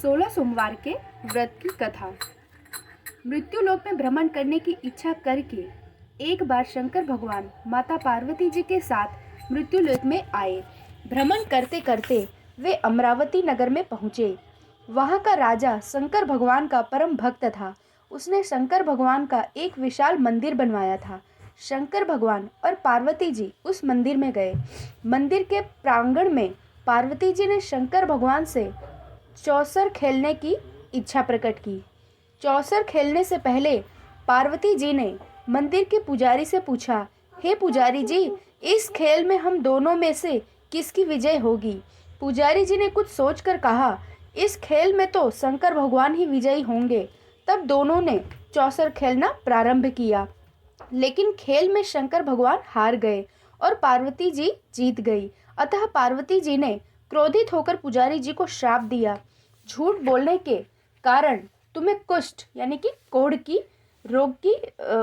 16 सोमवार के व्रत की कथा। मृत्युलोक में भ्रमण करने की इच्छा करके एक बार शंकर भगवान माता पार्वती जी के साथ मृत्युलोक में आए। भ्रमण करते करते वे अमरावती नगर में पहुँचे। वहाँ का राजा शंकर भगवान का परम भक्त था। उसने शंकर भगवान का एक विशाल मंदिर बनवाया था। शंकर भगवान और पार्वती जी उस मंदिर में गए। मंदिर के प्रांगण में पार्वती जी ने शंकर भगवान से चौसर खेलने की इच्छा प्रकट की। चौसर खेलने से पहले पार्वती जी ने मंदिर के पुजारी से पूछा, हे पुजारी जी, इस खेल में हम दोनों में से किसकी विजय होगी? पुजारी जी ने कुछ सोचकर कहा, इस खेल में तो शंकर भगवान ही विजयी होंगे। तब दोनों ने चौसर खेलना प्रारंभ किया, लेकिन खेल में शंकर भगवान हार गए और पार्वती जी जीत गई। अतः पार्वती जी ने क्रोधित होकर पुजारी जी को श्राप दिया, झूठ बोलने के कारण तुम्हें कुष्ठ यानी कि कोढ़ की रोग की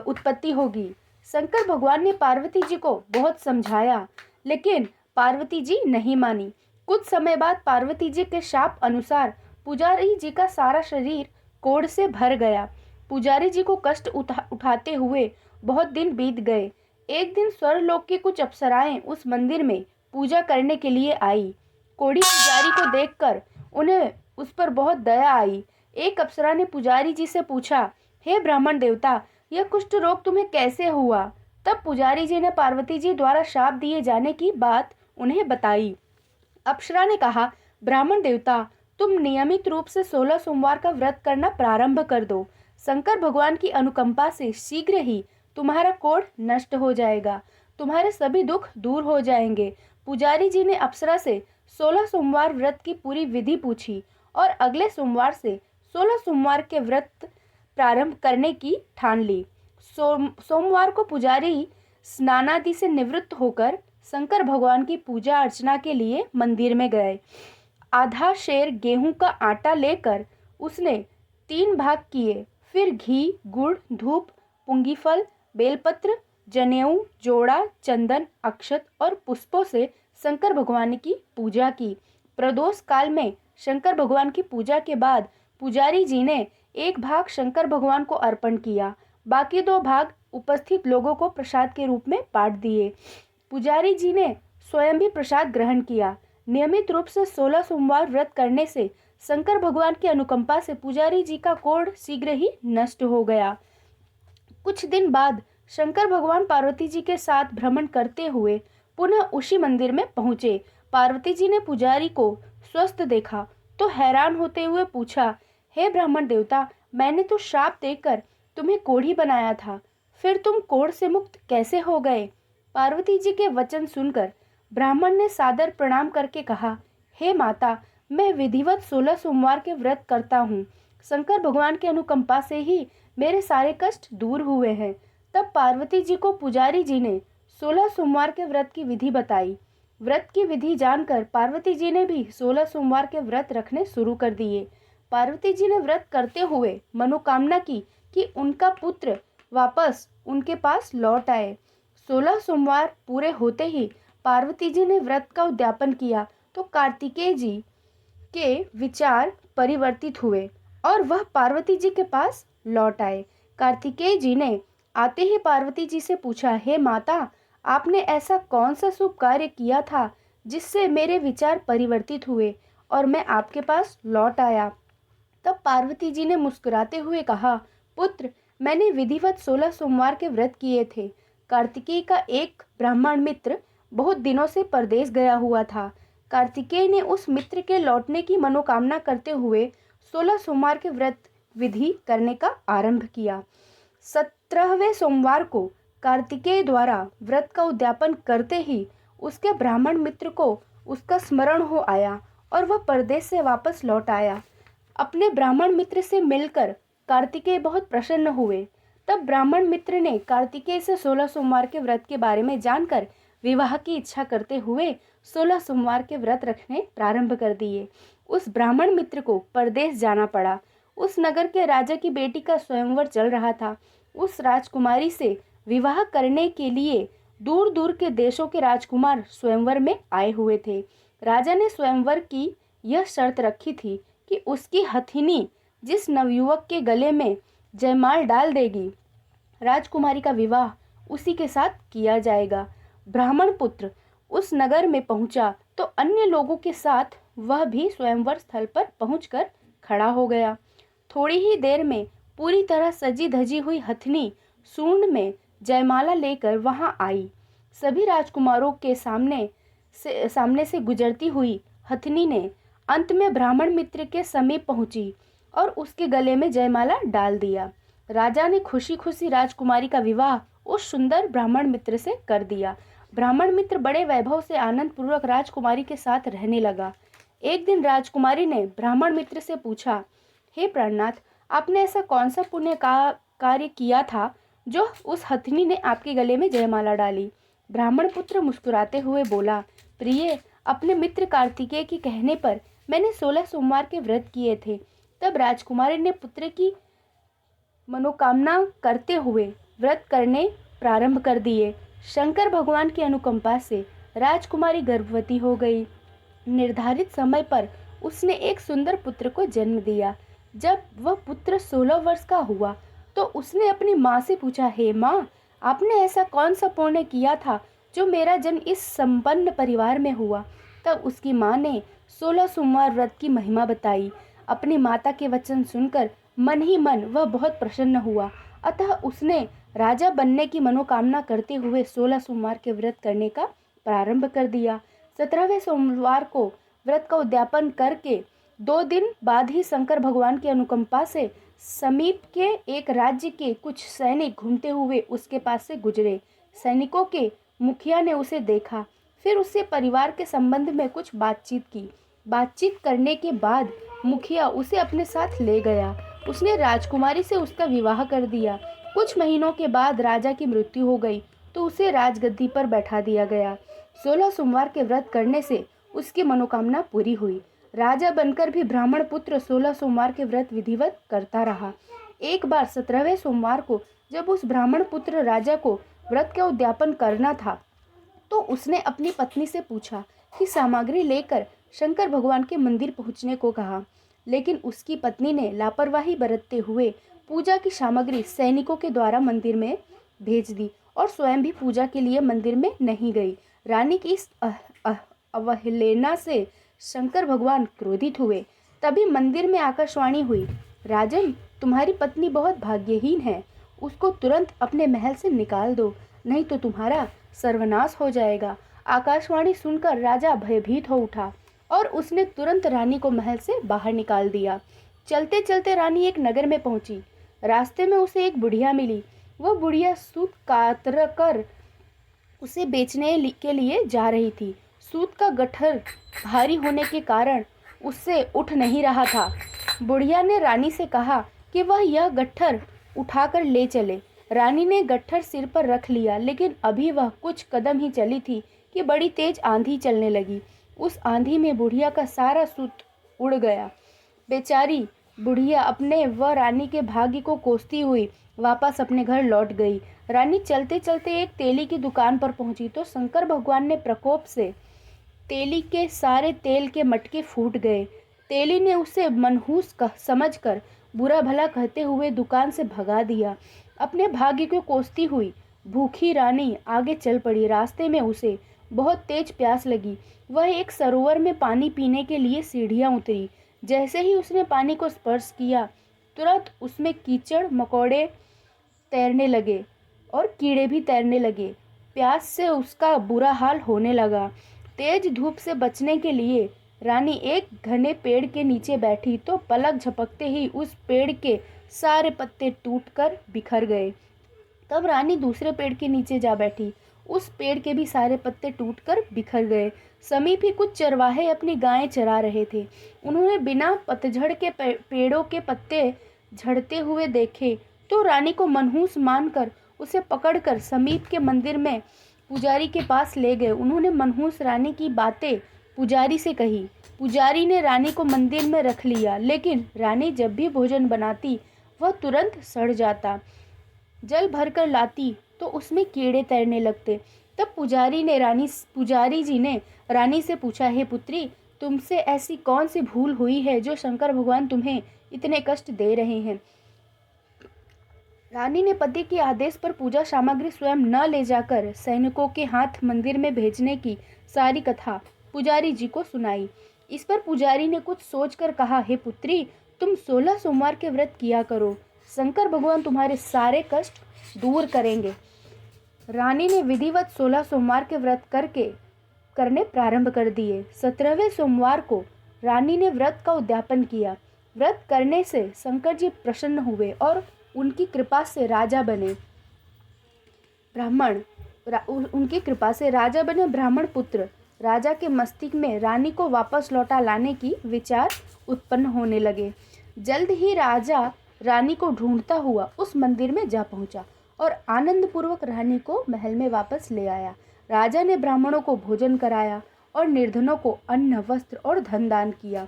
उत्पत्ति होगी। शंकर भगवान ने पार्वती जी को बहुत समझाया, लेकिन पार्वती जी नहीं मानी। कुछ समय बाद पार्वती जी के शाप अनुसार पुजारी जी का सारा शरीर कोढ़ से भर गया। पुजारी जी को कष्ट उठाते हुए बहुत दिन बीत गए। एक दिन स्वर्गलोक की कुछ अप्सराएं उस मंदिर में पूजा करने के लिए आई। कोढ़ी पुजारी को देखकर उन्हें उस पर बहुत दया आई। एक अप्सरा ने पुजारी जी से पूछा, हे ब्राह्मण देवता, यह कुष्ठ रोग तुम्हें कैसे हुआ? तब पुजारी जी ने पार्वती जी द्वारा शाप दिए जाने की बात उन्हें बताई। अप्सरा ने कहा, ब्राह्मण देवता, तुम नियमित रूप से 16 सोमवार का व्रत करना प्रारंभ कर दो। शंकर भगवान की अनुकंपा से शीघ्र ही तुम्हारा कोढ़ नष्ट हो जाएगा, तुम्हारे सभी दुख दूर हो जाएंगे। पुजारी जी ने अप्सरा से 16 सोमवार व्रत की पूरी विधि पूछी और अगले सोमवार से 16 सोमवार के व्रत प्रारंभ करने की ठान ली। सोमवार को पुजारी स्नानादि से निवृत्त होकर शंकर भगवान की पूजा अर्चना के लिए मंदिर में गए। आधा शेर गेहूं का आटा लेकर उसने 3 भाग किए। फिर घी, गुड़, धूप, पुंगीफल, बेलपत्र, जनेऊ, जोड़ा, चंदन, अक्षत और पुष्पों से शंकर भगवान की पूजा की। प्रदोष काल में शंकर भगवान की पूजा के बाद पुजारी जी ने 1 भाग शंकर भगवान को अर्पण किया। बाकी 2 भाग उपस्थित लोगों को प्रसाद के रूप में बांट दिए। पुजारी जी ने स्वयं भी प्रसाद ग्रहण किया। नियमित रूप से 16 सोमवार व्रत करने से शंकर भगवान की अनुकंपा से पुजारी जी का कोढ़ शीघ्र ही नष्ट हो गया। कुछ दिन बाद शंकर भगवान पार्वती जी के साथ भ्रमण करते हुए पुनः उसी मंदिर में पहुंचे। पार्वती जी ने पुजारी को स्वस्थ देखा तो हैरान होते हुए पूछा, हे ब्राह्मण देवता, मैंने तो श्राप देकर तुम्हें कोढ़ी बनाया था, फिर तुम कोढ़ से मुक्त कैसे हो गए? पार्वती जी के वचन सुनकर ब्राह्मण ने सादर प्रणाम करके कहा, हे माता, मैं विधिवत 16 सोमवार के व्रत करता हूँ। शंकर भगवान की अनुकंपा से ही मेरे सारे कष्ट दूर हुए हैं। तब पार्वती जी को पुजारी जी ने 16 सोमवार के व्रत की विधि बताई। व्रत की विधि जानकर पार्वती जी ने भी 16 सोमवार के व्रत रखने शुरू कर दिए। पार्वती जी ने व्रत करते हुए मनोकामना की कि उनका पुत्र वापस उनके पास लौट आए। 16 सोमवार पूरे होते ही पार्वती जी ने व्रत का उद्यापन किया तो कार्तिकेय जी के विचार परिवर्तित हुए और वह पार्वती जी के पास लौट आए। कार्तिकेय जी ने आते ही पार्वती जी से पूछा, हे माता, आपने ऐसा कौन सा शुभ कार्य किया था जिससे मेरे विचार परिवर्तित हुए और मैं आपके पास लौट आया? तब पार्वती जी ने मुस्कुराते हुए कहा, पुत्र, मैंने विधिवत 16 सोमवार के व्रत किए थे। कार्तिकेय का एक ब्राह्मण मित्र बहुत दिनों से परदेश गया हुआ था। कार्तिकेय ने उस मित्र के लौटने की मनोकामना करते हुए 16 सोमवार के व्रत विधि करने का आरंभ किया। 17वें सोमवार को कार्तिकेय द्वारा व्रत का उद्यापन करते ही उसके ब्राह्मण मित्र को उसका स्मरण हो आया और वह परदेश से वापस लौट आया। अपने ब्राह्मण मित्र से मिलकर कार्तिकेय बहुत प्रसन्न हुए। तब ब्राह्मण मित्र ने कार्तिकेय से 16 सोमवार के व्रत के बारे में जानकर विवाह की इच्छा करते हुए 16 सोमवार के व्रत रखने प्रारंभ कर दिए। उस ब्राह्मण मित्र को परदेश जाना पड़ा। उस नगर के राजा की बेटी का स्वयंवर चल रहा था। उस राजकुमारी से विवाह करने के लिए दूर दूर के देशों के राजकुमार स्वयंवर में आए हुए थे। राजा ने स्वयंवर की यह शर्त रखी थी कि कि उसकी हथिनी जिस नवयुवक के गले में जयमाल डाल देगी, राजकुमारी का विवाह उसी के साथ किया जाएगा। ब्राह्मण पुत्र उस नगर में पहुंचा तो अन्य लोगों के साथ वह भी स्वयंवर स्थल पर पहुंचकर खड़ा हो गया। थोड़ी ही देर में पूरी तरह सजी धजी हुई हथिनी सूंड में जयमाला लेकर वहां आई। सभी राजकुमारों के सामने से गुजरती हुई हथिनी ने अंत में ब्राह्मण मित्र के समीप पहुंची और उसके गले में जयमाला डाल दिया। राजा ने खुशी खुशी राजकुमारी का विवाह उस सुंदर ब्राह्मण मित्र से कर दिया। ब्राह्मण मित्र बड़े वैभव से आनंद पूर्वक राजकुमारी के साथ रहने लगा। एक दिन राजकुमारी ने ब्राह्मण मित्र से पूछा, हे प्राणनाथ, आपने ऐसा कौन सा पुण्य का कार्य किया था जो उस हथिनी ने आपके गले में जयमाला डाली? ब्राह्मण पुत्र मुस्कुराते हुए बोला, प्रिय, अपने मित्र कार्तिकेय के कहने पर मैंने 16 सोमवार के व्रत किए थे। तब राजकुमारी ने पुत्र की मनोकामना करते हुए व्रत करने प्रारंभ कर दिए। शंकर भगवान की अनुकंपा से राजकुमारी गर्भवती हो गई। निर्धारित समय पर उसने एक सुंदर पुत्र को जन्म दिया। जब वह पुत्र 16 वर्ष का हुआ तो उसने अपनी माँ से पूछा, हे माँ, आपने ऐसा कौन सा पुण्य किया था जो मेरा जन्म इस संपन्न परिवार में हुआ? तब उसकी माँ ने 16 सोमवार व्रत की महिमा बताई। अपनी माता के वचन सुनकर मन ही मन वह बहुत प्रसन्न हुआ। अतः उसने राजा बनने की मनोकामना करते हुए 16 सोमवार के व्रत करने का प्रारंभ कर दिया। 17वें सोमवार को व्रत का उद्यापन करके 2 दिन बाद ही शंकर भगवान की अनुकंपा से समीप के एक राज्य के कुछ सैनिक घूमते हुए उसके पास से गुजरे। सैनिकों के मुखिया ने उसे देखा, फिर उससे परिवार के संबंध में कुछ बातचीत की। बातचीत करने के बाद मुखिया उसे अपने साथ ले गया। उसने राजकुमारी से उसका विवाह कर दिया। कुछ महीनों के बाद राजा की मृत्यु हो गई तो उसे राजगद्दी पर बैठा दिया गया। 16 सोमवार के व्रत करने से उसकी मनोकामना पूरी हुई। राजा बनकर भी ब्राह्मण पुत्र 16 सोमवार के व्रत विधिवत करता रहा। एक बार 17वें सोमवार को जब उस ब्राह्मण पुत्र राजा को व्रत का उद्यापन करना था तो उसने अपनी पत्नी से पूछा कि सामग्री लेकर शंकर भगवान के मंदिर पहुंचने को कहा, लेकिन उसकी पत्नी ने लापरवाही बरतते हुए पूजा की सामग्री सैनिकों के द्वारा मंदिर में भेज दी और स्वयं भी पूजा के लिए मंदिर में नहीं गई। रानी की इस अवहेलना से शंकर भगवान क्रोधित हुए। तभी मंदिर में आकाशवाणी हुई, राजन, तुम्हारी पत्नी बहुत भाग्यहीन है, उसको तुरंत अपने महल से निकाल दो, नहीं तो तुम्हारा सर्वनाश हो जाएगा। आकाशवाणी सुनकर राजा भयभीत हो उठा और उसने तुरंत रानी को महल से बाहर निकाल दिया। चलते चलते रानी एक नगर में पहुंची। रास्ते में उसे एक बुढ़िया मिली। वह बुढ़िया सूत कातर कर उसे बेचने के लिए जा रही थी। सूत का गट्ठर भारी होने के कारण उससे उठ नहीं रहा था। बुढ़िया ने रानी से कहा कि वह यह गट्ठर उठाकर ले चले। रानी ने गट्ठर सिर पर रख लिया, लेकिन अभी वह कुछ कदम ही चली थी कि बड़ी तेज आंधी चलने लगी। उस आंधी में बुढ़िया का सारा सूत उड़ गया। बेचारी बुढ़िया अपने व रानी के भाग्य को कोसती हुई वापस अपने घर लौट गई। रानी चलते चलते एक तेली की दुकान पर पहुंची तो शंकर भगवान ने प्रकोप से तेली के सारे तेल के मटके फूट गए। तेली ने उसे मनहूस समझकर बुरा भला कहते हुए दुकान से भगा दिया। अपने भाग्य को कोसती हुई भूखी रानी आगे चल पड़ी। रास्ते में उसे बहुत तेज प्यास लगी। वह एक सरोवर में पानी पीने के लिए सीढ़ियां उतरी। जैसे ही उसने पानी को स्पर्श किया, तुरंत उसमें कीचड़ मकोड़े तैरने लगे और कीड़े भी तैरने लगे। प्यास से उसका बुरा हाल होने लगा। तेज धूप से बचने के लिए रानी एक घने पेड़ के नीचे बैठी तो पलक झपकते ही उस पेड़ के सारे पत्ते टूटकर बिखर गए। तब रानी दूसरे पेड़ के नीचे जा बैठी। उस पेड़ के भी सारे पत्ते टूटकर बिखर गए। समीप ही कुछ चरवाहे अपनी गायें चरा रहे थे। उन्होंने बिना पतझड़ के पेड़ों के पत्ते झड़ते हुए देखे तो रानी को मनहूस मानकर उसे पकड़कर समीप के मंदिर में पुजारी के पास ले गए। उन्होंने मनहूस रानी की बातें पुजारी से कही। पुजारी ने रानी को मंदिर में रख लिया, लेकिन रानी जब भी भोजन बनाती वह तुरंत सड़ जाता। जल भरकर लाती तो उसमें कीड़े तैरने लगते। तब पुजारी जी ने रानी से पूछा, हे पुत्री, तुमसे ऐसी कौन सी भूल हुई है जो शंकर भगवान तुम्हें इतने कष्ट दे रहे हैं? रानी ने पति के आदेश पर पूजा सामग्री स्वयं न ले जाकर सैनिकों के हाथ मंदिर में भेजने की सारी कथा पुजारी जी को सुनाई। इस पर पुजारी ने कुछ सोचकर कहा, हे पुत्री, तुम 16 सोमवार के व्रत किया करो, शंकर भगवान तुम्हारे सारे कष्ट दूर करेंगे। रानी ने विधिवत 16 सोमवार के व्रत करने प्रारंभ कर दिए। 17वें सोमवार को रानी ने व्रत का उद्यापन किया। व्रत करने से शंकर जी प्रसन्न हुए और उनकी कृपा से राजा बने ब्राह्मण पुत्र। राजा के मस्तिष्क में रानी को वापस लौटा लाने की विचार उत्पन्न होने लगे। जल्द ही राजा रानी को ढूंढता हुआ उस मंदिर में जा पहुंचा और आनंद पूर्वक रानी को महल में वापस ले आया। राजा ने ब्राह्मणों को भोजन कराया और निर्धनों को अन्न, वस्त्र और धन दान किया।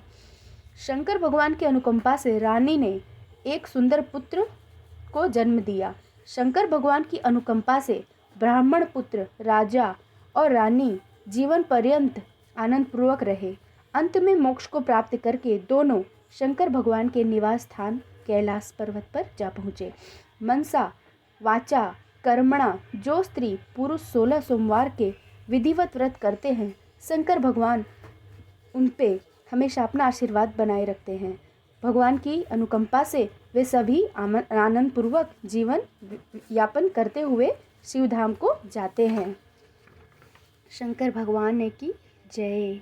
शंकर भगवान की अनुकंपा से रानी ने एक सुंदर पुत्र को जन्म दिया। शंकर भगवान की अनुकंपा से ब्राह्मण पुत्र, राजा और रानी जीवन पर्यंत आनंद पूर्वक रहे। अंत में मोक्ष को प्राप्त करके दोनों शंकर भगवान के निवास स्थान कैलाश पर्वत पर जा पहुँचे। मनसा वाचा कर्मणा जो स्त्री पुरुष 16 सोमवार के विधिवत व्रत करते हैं, शंकर भगवान उन पे हमेशा अपना आशीर्वाद बनाए रखते हैं। भगवान की अनुकंपा से वे सभी आनंद पूर्वक जीवन यापन करते हुए शिवधाम को जाते हैं। शंकर भगवान की जय।